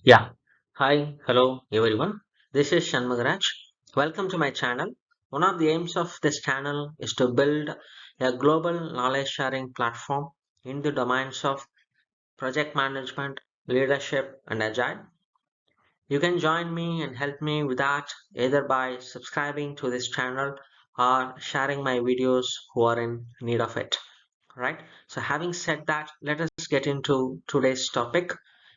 Yeah. Hi, hello everyone. This is Shanmugaraj. Welcome to my channel. One of the aims of this channel is to build a global knowledge sharing platform in the domains of project management, leadership, and agile. You can join me and help me with that either by subscribing to this channel or sharing my videos who are in need of it. Right? So, having said that, let us get into today's topic.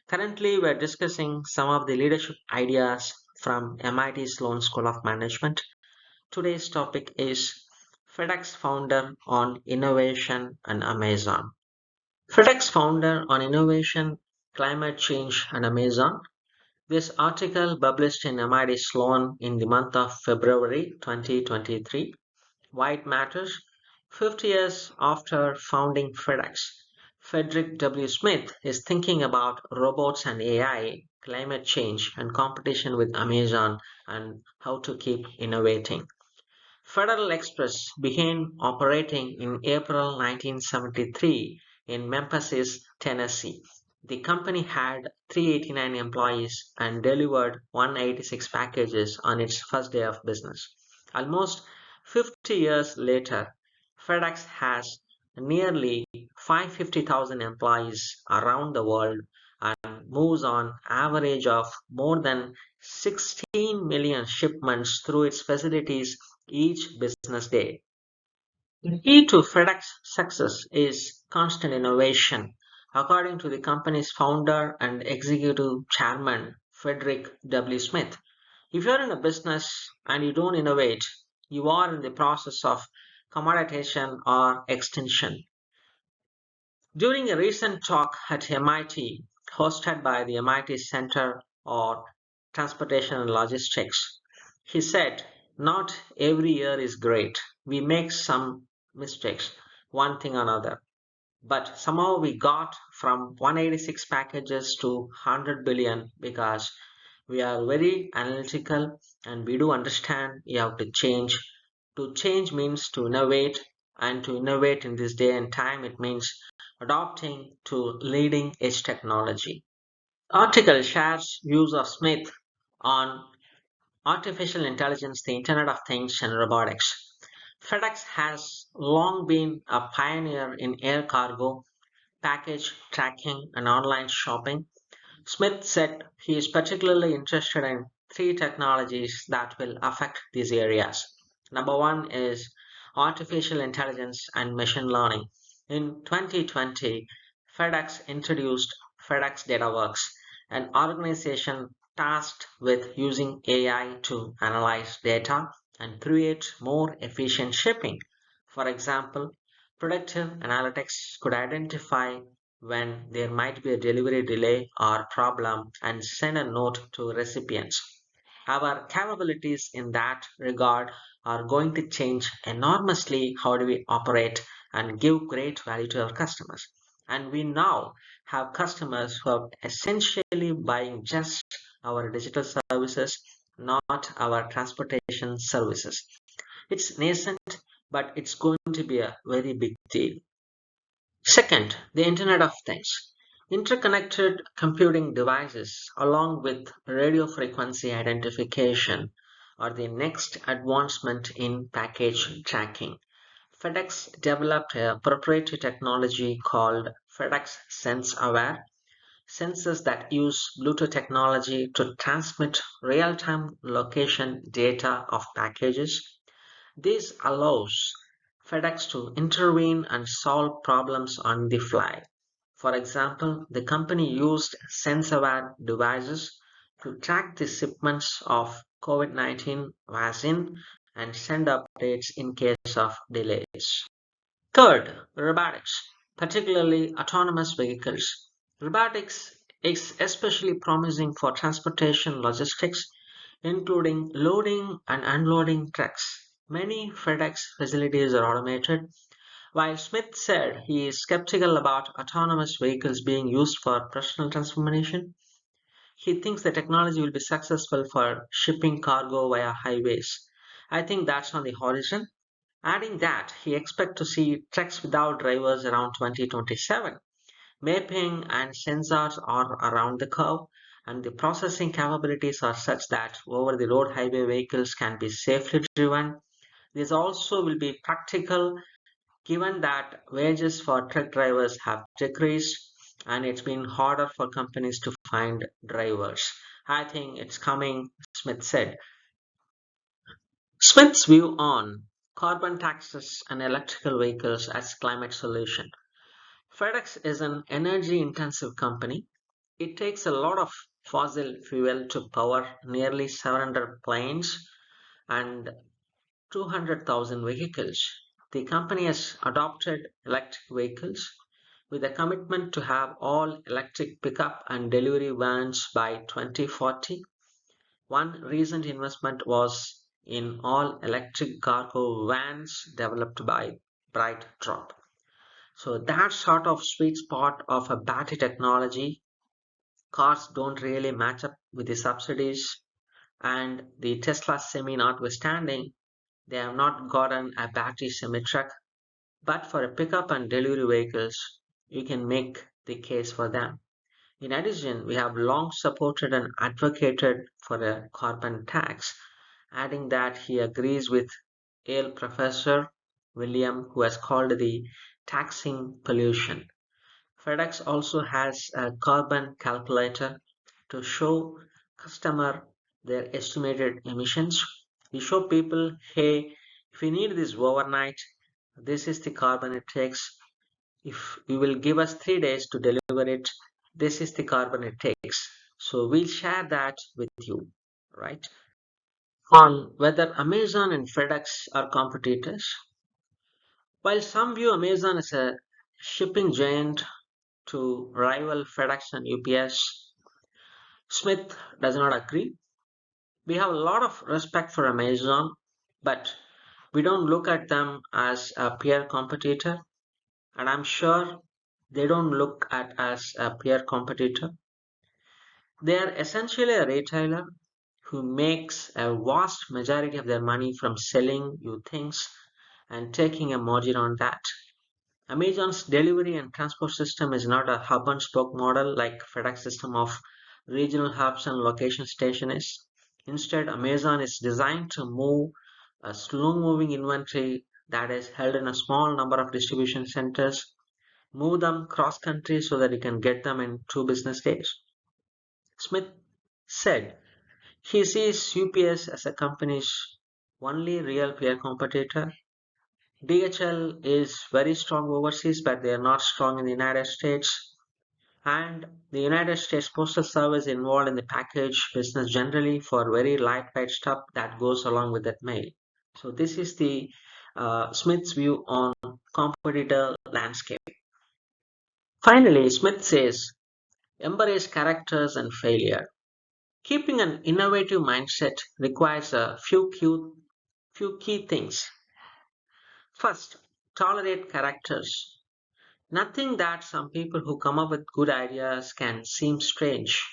Currently, we're discussing some of the leadership ideas from MIT Sloan School of Management. Today's topic is FedEx founder on innovation and Amazon. FedEx founder on innovation, climate change, and Amazon. This article published in MIT Sloan in the month of February 2023. Why it matters? 50 years after founding FedEx, Frederick W. Smith is thinking about robots and AI, climate change, and competition with Amazon and how to keep innovating. Federal Express began operating in April 1973 in Memphis, Tennessee. The company had 389 employees and delivered 186 packages on its first day of business. Almost 50 years later, FedEx has nearly 550,000 employees around the world and moves on average of more than 16 million shipments through its facilities each business day. The key to FedEx success is constant innovation, according to the company's founder and executive chairman, Frederick W. Smith. If you're in a business and you don't innovate, you are in the process of commoditization or extinction. During a recent talk at MIT, hosted by the MIT Center for Transportation and Logistics, he said, "Not every year is great. We make some mistakes, one thing or another. But somehow we got from 186 packages to 100 billion because we are very analytical and we do understand we have to change. To change means to innovate, and to innovate in this day and time, it means adopting to leading edge technology." Article shares views of Smith on artificial intelligence, the Internet of Things, and robotics. FedEx has long been a pioneer in air cargo, package tracking, and online shopping. Smith said he is particularly interested in three technologies that will affect these areas. Number one is artificial intelligence and machine learning. In 2020, FedEx introduced FedEx DataWorks, an organization tasked with using AI to analyze data and create more efficient shipping. For example, predictive analytics could identify when there might be a delivery delay or problem and send a note to recipients. Our capabilities in that regard are going to change enormously how do we operate and give great value to our customers. And we now have customers who are essentially buying just our digital services, not our transportation services. It's nascent, but it's going to be a very big deal. Second, the Internet of Things. Interconnected computing devices, along with radio frequency identification, are the next advancement in package tracking. FedEx developed a proprietary technology called FedEx Sense Aware sensors that use Bluetooth technology to transmit real time location data of packages. This allows FedEx to intervene and solve problems on the fly. For example, the company used sensor devices to track the shipments of COVID-19 vaccine and send updates in case of delays. Third, robotics, particularly autonomous vehicles. Robotics is especially promising for transportation logistics, including loading and unloading trucks. Many FedEx facilities are automated. While Smith said he is skeptical about autonomous vehicles being used for personal transportation, he thinks the technology will be successful for shipping cargo via highways. I think that's on the horizon. Adding that, he expects to see trucks without drivers around 2027. Mapping and sensors are around the curve, and the processing capabilities are such that over the road highway vehicles can be safely driven. This also will be practical given that wages for truck drivers have decreased and it's been harder for companies to find drivers. I think it's coming, Smith said. Smith's view on carbon taxes and electrical vehicles as climate solution. FedEx is an energy intensive company. It takes a lot of fossil fuel to power nearly 700 planes and 200,000 vehicles. The company has adopted electric vehicles with a commitment to have all electric pickup and delivery vans by 2040. One recent investment was in all electric cargo vans developed by BrightDrop. So that sort of sweet spot of a battery technology, cars don't really match up with the subsidies, and the Tesla Semi notwithstanding, they have not gotten a battery semi truck, but for a pickup and delivery vehicles, you can make the case for them. In addition, we have long supported and advocated for a carbon tax, adding that he agrees with Yale professor William, who has called the taxing pollution. FedEx also has a carbon calculator to show customer their estimated emissions. We show people, hey, if you need this overnight, this is the carbon it takes. If you will give us 3 days to deliver it, this is the carbon it takes. So we'll share that with you, right? On whether Amazon and FedEx are competitors, while some view Amazon as a shipping giant to rival FedEx and UPS, Smith does not agree. We have a lot of respect for Amazon, but we don't look at them as a peer competitor, and I'm sure they don't look at us a peer competitor. They are essentially a retailer who makes a vast majority of their money from selling you things and taking a margin on that. Amazon's delivery and transport system is not a hub and spoke model like FedEx system of regional hubs and location station is. Instead, Amazon is designed to move a slow moving inventory that is held in a small number of distribution centers, move them cross country so that you can get them in 2 business days. Smith said he sees UPS as a company's only real peer competitor. DHL is very strong overseas, but they are not strong in the United States. And the United States Postal Service is involved in the package business generally for very lightweight stuff that goes along with that mail. So this is the Smith's view on competitor landscape. Finally, Smith says, embrace characters and failure. Keeping an innovative mindset requires a few key things. First, tolerate characters. Nothing that some people who come up with good ideas can seem strange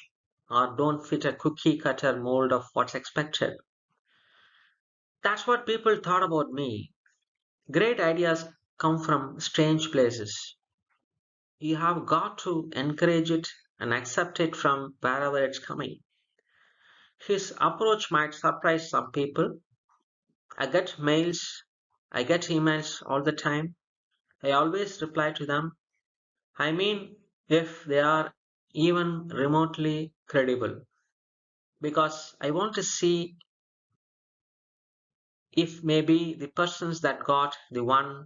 or don't fit a cookie cutter mold of what's expected. That's what people thought about me. Great ideas come from strange places. You have got to encourage it and accept it from wherever it's coming. His approach might surprise some people. I get mails, I get emails all the time. I always reply to them. I mean, if they are even remotely credible, because I want to see if maybe the persons that got the one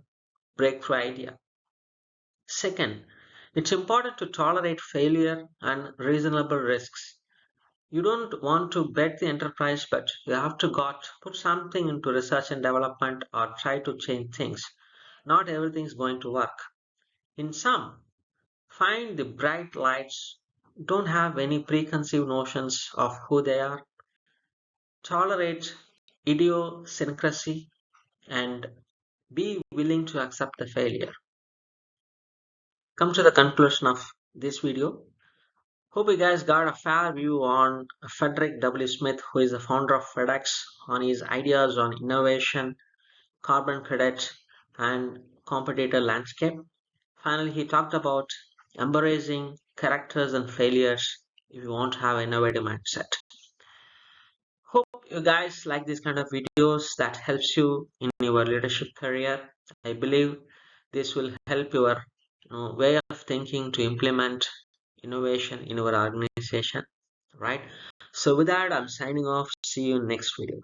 breakthrough idea. Second, it's important to tolerate failure and reasonable risks. You don't want to bet the enterprise, but you have to got put something into research and development or try to change things. Not everything is going to work. In some, find the bright lights, don't have any preconceived notions of who they are, tolerate idiosyncrasy, and be willing to accept the failure. Come to the conclusion of this video. Hope you guys got a fair view on Frederick W. Smith, who is the founder of FedEx, on his ideas on innovation, carbon credit, and competitor landscape. Finally, he talked about embracing characters and failures, if you want to have innovative mindset. Hope you guys like this kind of videos that helps you in your leadership career. I believe this will help your way of thinking to implement innovation in your organization, right? So with that, I'm signing off. See you next video.